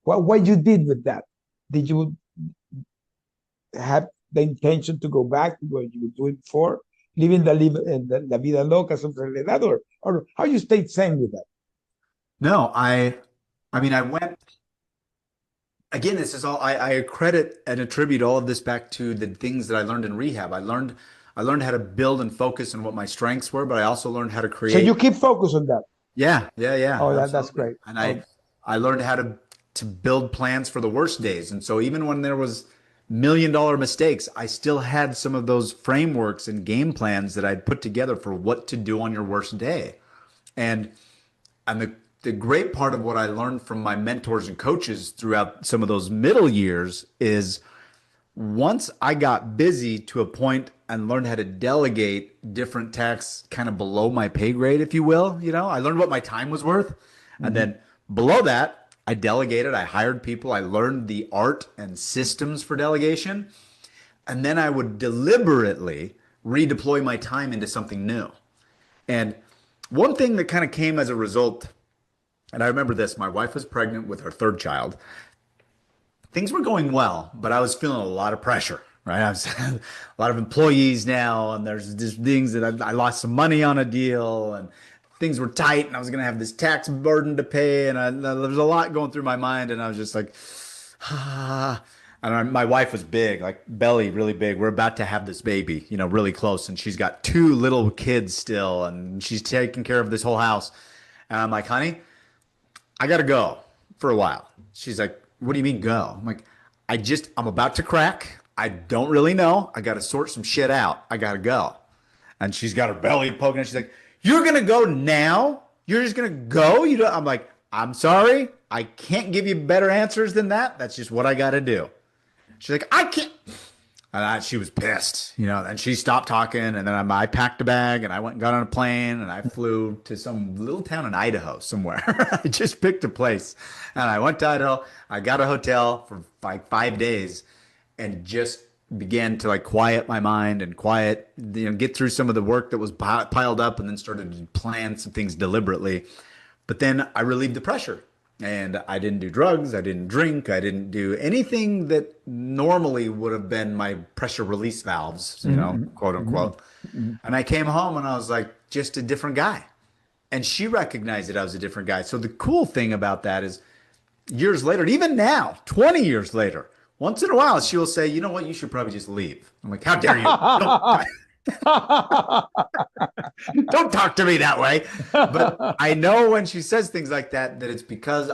What you did with that? Did you have the intention to go back to what you were doing before, living la vida loca, something like that, or how you stayed sane with that? No, I mean, I went again. This is all I credit and attribute all of this back to the things that I learned in rehab. I learned I learned how to build and focus on what my strengths were, but I also learned how to So you create. keep focus on that. Yeah, Oh, that's absolutely. great. And Oh, I learned how to build plans for the worst days. And so even when there was $1 million mistakes, I still had some of those frameworks and game plans that I'd put together for what to do on your worst day. And the great part of what I learned from my mentors and coaches throughout some of those middle years is once I got busy to a point and learned how to delegate different tasks kind of below my pay grade, if you will, I learned what my time was worth. And mhm. then below that, I delegated, I hired people, I learned the art and systems for delegation. And then I would deliberately redeploy my time into something new. And one thing that kind of came as a result, and I remember this, my wife was pregnant with her third child. Things were going well, but I was feeling a lot of pressure, right? I was a lot of employees now, and there's just things that I lost some money on a deal, and things were tight, and I was going to have this tax burden to pay, and there was a lot going through my mind, and I was just like, ah. And my wife was big, like belly really big. We're about to have this baby, really close, and she's got two little kids still, and she's taking care of this whole house. And I'm like, honey, I gotta go for a while. She's like, what do you mean go? I'm like, I'm about to crack. I don't really know. I gotta sort some shit out. I gotta go. And she's got her belly poking and she's like, you're gonna go now? You're just gonna go? I'm like, I'm sorry. I can't give you better answers than that. That's just what I gotta do. She's like, I can't. She was pissed, and she stopped talking. And then I packed a bag and I went and got on a plane and I flew to some little town in Idaho somewhere. I just picked a place and I went to Idaho. I got a hotel for like 5 days and just began to like quiet my mind and get through some of the work that was piled up and then started to plan some things deliberately. But then I relieved the pressure and I didn't do drugs. I didn't drink. I didn't do anything that normally would have been my pressure release valves, Mhm, quote mhm, unquote. mhm. And I came home and I was like, just a different guy. And she recognized that I was a different guy. So the cool thing about that is years later, even now, 20 years later, once in a while, she'll say, you know what, you should probably just leave. I'm like, how dare you? Don't talk to me that way. But I know when she says things like that, that it's because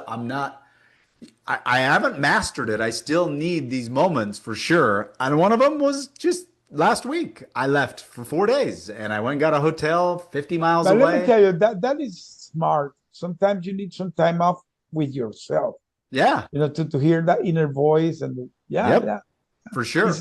I haven't mastered it. I still need these moments for sure. And one of them was just last week. I left for 4 days and I went and got a hotel 50 miles But let me away. tell you that is smart. Sometimes you need some time off with yourself, Yeah. to hear that inner voice and yeah, Yep. yeah. For It's sure.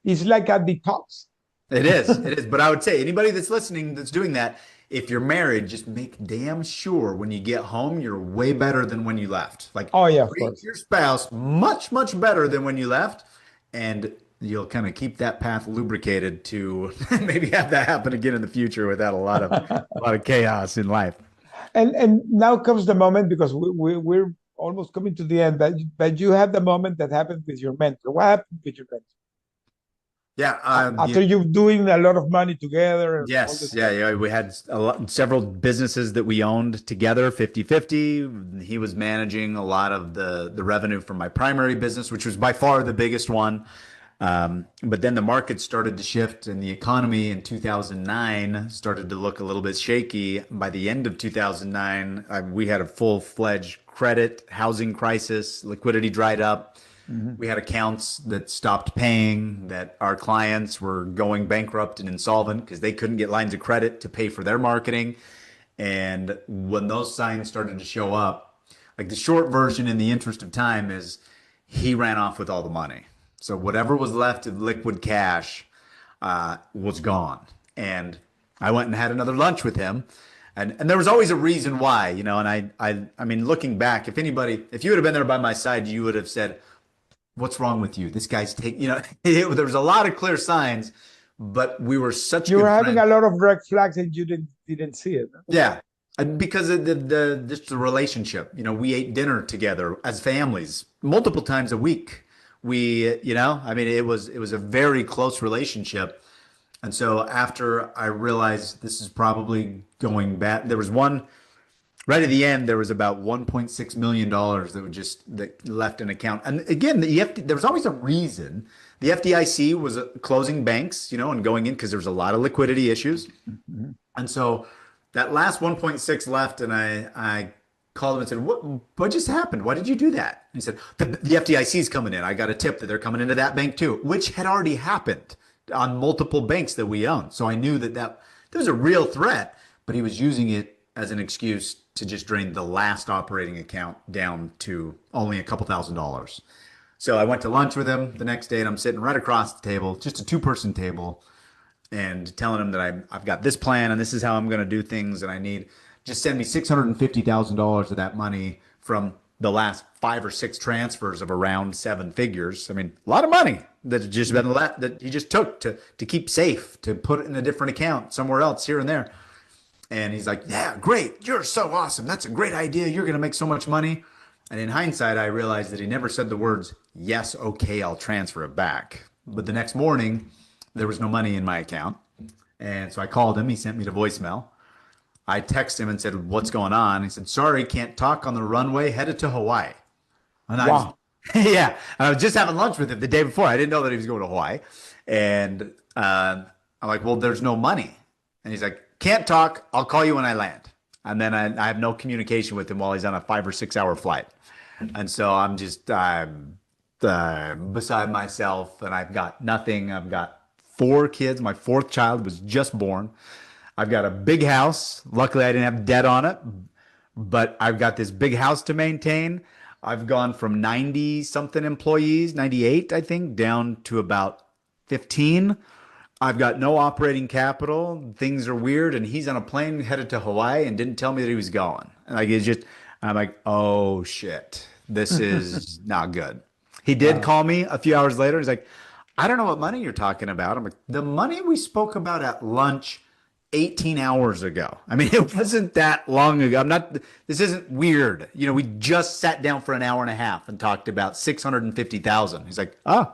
it's like a detox. It is. It is. But I would say anybody that's listening that's doing that, if you're married, just make damn sure when you get home, you're way better than when you left. Like Oh yeah, of treat course. your spouse much, much better than when you left. And you'll kind of keep that path lubricated to maybe have that happen again in the future without a lot of chaos in life. And now comes the moment because we're almost coming to the end. But you have the moment that happened with your mentor. What happened with your mentor Yeah. after you doing a lot of money together and all Yes, this yeah, stuff? yeah. We had several businesses that we owned together, 50-50. He was managing a lot of the revenue from my primary business, which was by far the biggest one. But then the market started to shift and the economy in 2009 started to look a little bit shaky. By the end of 2009, we had a full-fledged credit, housing crisis, liquidity dried up. Mhm. We had accounts that stopped paying, that our clients were going bankrupt and insolvent because they couldn't get lines of credit to pay for their marketing. And when those signs started to show up, like the short version in the interest of time is he ran off with all the money. So whatever was left of liquid cash was gone. And I went and had another lunch with him. And there was always a reason why, and I mean, looking back, if you would have been there by my side, you would have said, what's wrong with you? This guy's there was a lot of clear signs, but we were such You were good having friends. a lot of red flags and you didn't see it. Yeah. And because of the just the relationship, we ate dinner together as families multiple times a week. I mean, it was a very close relationship. And so after I realized this is probably going bad, there was right at the end, there was about $1.6 million that left an account. And again, there was always a reason. The FDIC was closing banks, and going in because there was a lot of liquidity issues. Mhm. And so that last 1.6 left, and I called him and said, what just happened? Why did you do that? And he said, the FDIC is coming in. I got a tip that they're coming into that bank too, which had already happened on multiple banks that we own. So I knew that there was a real threat, but he was using it as an excuse to just drain the last operating account down to only a couple $1,000s. So I went to lunch with him the next day, and I'm sitting right across the table, just a two-person table, and telling him that I've got this plan and this is how I'm going to do things, and I need just send me $650,000 of that money from the last 5 or 6 transfers of around 7 figures. I mean, a lot of money that just been that he just took to keep safe, to put it in a different account somewhere else here and there. And he's like, "Yeah, great. You're so awesome. That's a great idea. You're going to make so much money." And in hindsight, I realized that he never said the words, "Yes, okay, I'll transfer it back." But the next morning, there was no money in my account. And so I called him. He sent me the voicemail. I texted him and said, "What's going on?" He said, "Sorry, can't talk on the runway headed to Hawaii." And I was, Wow. yeah, I was just having lunch with him the day before. I didn't know that he was going to Hawaii. And I'm like, "Well, there's no money." And he's like, "Can't talk. I'll call you when I land." And then I have no communication with him while he's on a 5 or 6 hour flight. And so I'm beside myself, and I've got nothing. I've got 4 kids. My fourth child was just born. I've got a big house. Luckily, I didn't have debt on it, but I've got this big house to maintain. I've gone from 90 something employees, 98, I think, down to about 15. I've got no operating capital. Things are weird. And he's on a plane headed to Hawaii and didn't tell me that he was going. Like, I'm like, oh shit, this is not good. He did Wow. call me a few hours later. He's like, "I don't know what money you're talking about." I'm like, "The money we spoke about at lunch 18 hours ago." I mean, it wasn't that long ago. This isn't weird. We just sat down for an hour and a half and talked about 650,000. He's like, "Oh,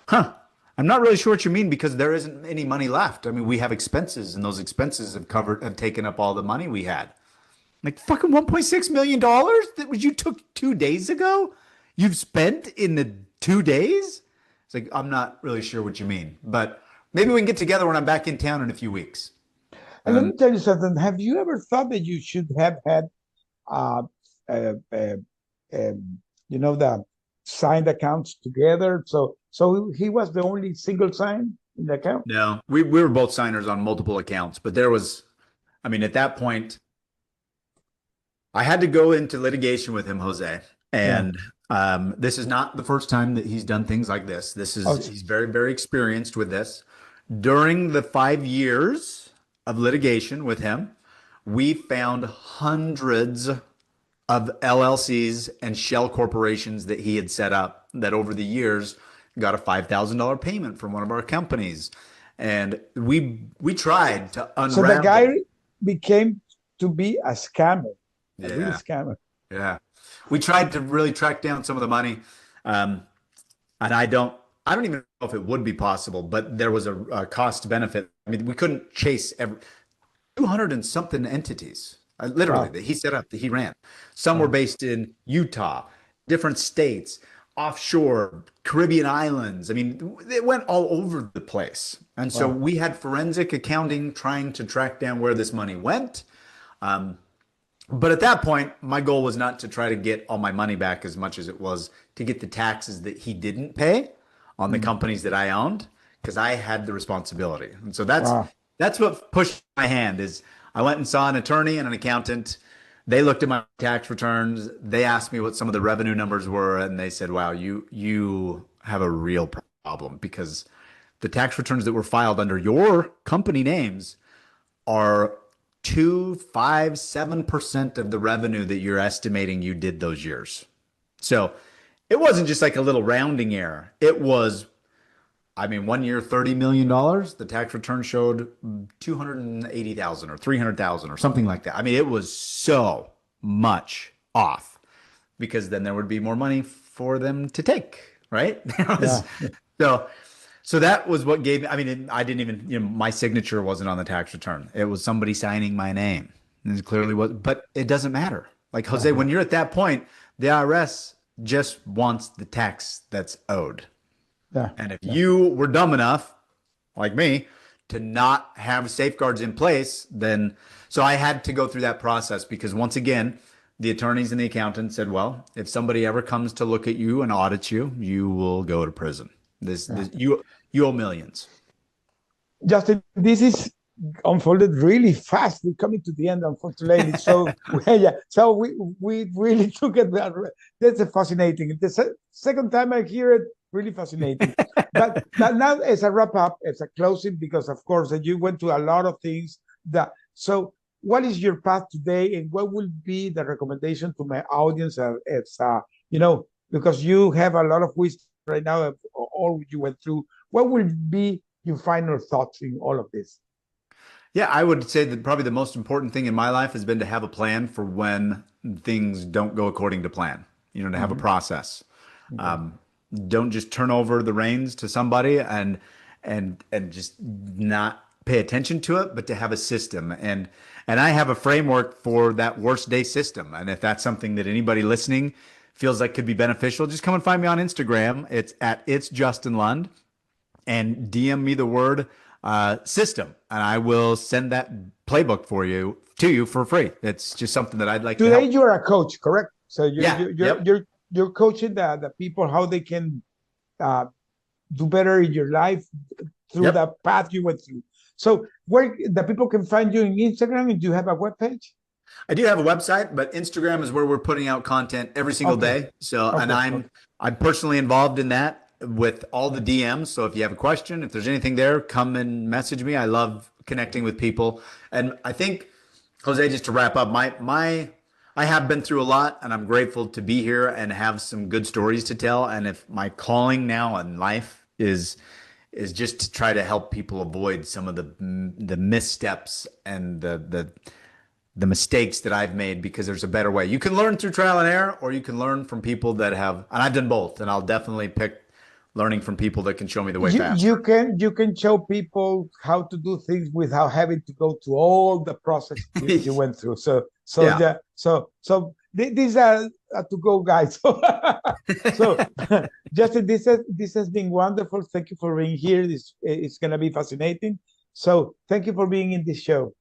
huh. I'm not really sure what you mean because there isn't any money left. I mean, we have expenses, and those expenses have taken up all the money we had." Like, fucking $1.6 million that was you took 2 days ago? You've spent in the 2 days? It's like, I'm not really sure what you mean, but maybe we can get together when I'm back in town in a few weeks. And let Um, me tell you something. Have you ever thought that you should have had, uh, uh, uh, the signed accounts together? So he was the only single sign in the account. no, we were both signers on multiple accounts, but I mean, at that point, I had to go into litigation with him, Jose. Yeah. And this is not the first time that he's done things like this. Oh, He's very, very experienced with this. During the 5 years of litigation with him, we found hundreds of LLCs and shell corporations that he had set up that over the years got a $5,000 payment from one of our companies. And we tried to so the guy unravel. became to be a scammer, a real Yeah. scammer. Yeah. We tried to really track down some of the money. Um, and I don't even know if it would be possible, but there was a cost benefit. I mean, we couldn't chase 200 and something entities, literally, Wow. that he set up, that he ran. Some were Wow. based in Utah, different states, offshore, Caribbean islands. I mean, it went all over the place. And so Wow. we had forensic accounting trying to track down where this money went. Um, but at that point, my goal was not to try to get all my money back as much as it was to get the taxes that he didn't pay on the Mm. companies that I owned because I had the responsibility. And so that's Wow. that's what pushed my hand is I went and saw an attorney and an accountant. They looked at my tax returns. They asked me what some of the revenue numbers were, and they said, "Wow, you have a real problem because the tax returns that were filed under your company names are 2, 5, 7% of the revenue that you're estimating you did those years." So it wasn't just like a little rounding error. It was, I mean, one year, $30 million. The tax return showed 280,000 or 300,000 or something like that. I mean, it was so much off because then there would be more money for them to take, right? Yeah. So so that was what gave me, I mean, I didn't even, my signature wasn't on the tax return. It was somebody signing my name. And it clearly was, but it doesn't matter. Like Jose, Uh-huh. when you're at that point, the IRS just wants the tax that's owed. Yeah, And if yeah, you were dumb enough, like me, to not have safeguards in place, then so I had to go through that process because once again, the attorneys and the accountants said, well, if somebody ever comes to look at you and audit you, you will go to prison. yeah. You owe millions. Justin, this is unfolded really fast. We're coming to the end, unfortunately. So yeah, so we really took it. That's a fascinating. The second time I hear it, really fascinating. But now as a wrap up, as a closing, because of course you went to a lot of things. That so, what is your path today, and what will be the recommendation to my audience? As because you have a lot of wisdom right now of all you went through. What will be your final thoughts in all of this? Yeah, I would say that probably the most important thing in my life has been to have a plan for when things don't go according to plan, to have a Mm-hmm. process. Okay. Um, don't just turn over the reins to somebody and just not pay attention to it, but to have a system. And I have a framework for that worst day system. And if that's something that anybody listening feels like could be beneficial, just come and find me on Instagram. It's Justin Lund and DM me the word system, and I will send that playbook to you for free. It's just something that I'd like to Today help. you're a coach, correct? So you're Yeah. you're you're Yep. you're, you're coaching the people how they can uh, do better in your life through the Yep. path you went through. So where the people can find you in Instagram, and do you have a webpage? I do have a website, but Instagram is where we're putting out content every single Okay, day. So, and okay, I'm okay. I'm personally involved in that with all the DMs. So if you have a question, if there's anything there, come and message me. I love connecting with people. And I think, Jose, just to wrap up, my I have been through a lot, and I'm grateful to be here and have some good stories to tell. And if my calling now in life is just to try to help people avoid some of the missteps and the mistakes that I've made because there's a better way. You can learn through trial and error, or you can learn from people that have, and I've done both, and I'll definitely pick learning from people that can show me the way you faster. you can show people how to do things without having to go through all the process you went through. So Yeah. yeah, these are to go guys. So Justin, this has been wonderful. Thank you for being here. It's gonna be fascinating. So thank you for being in this show.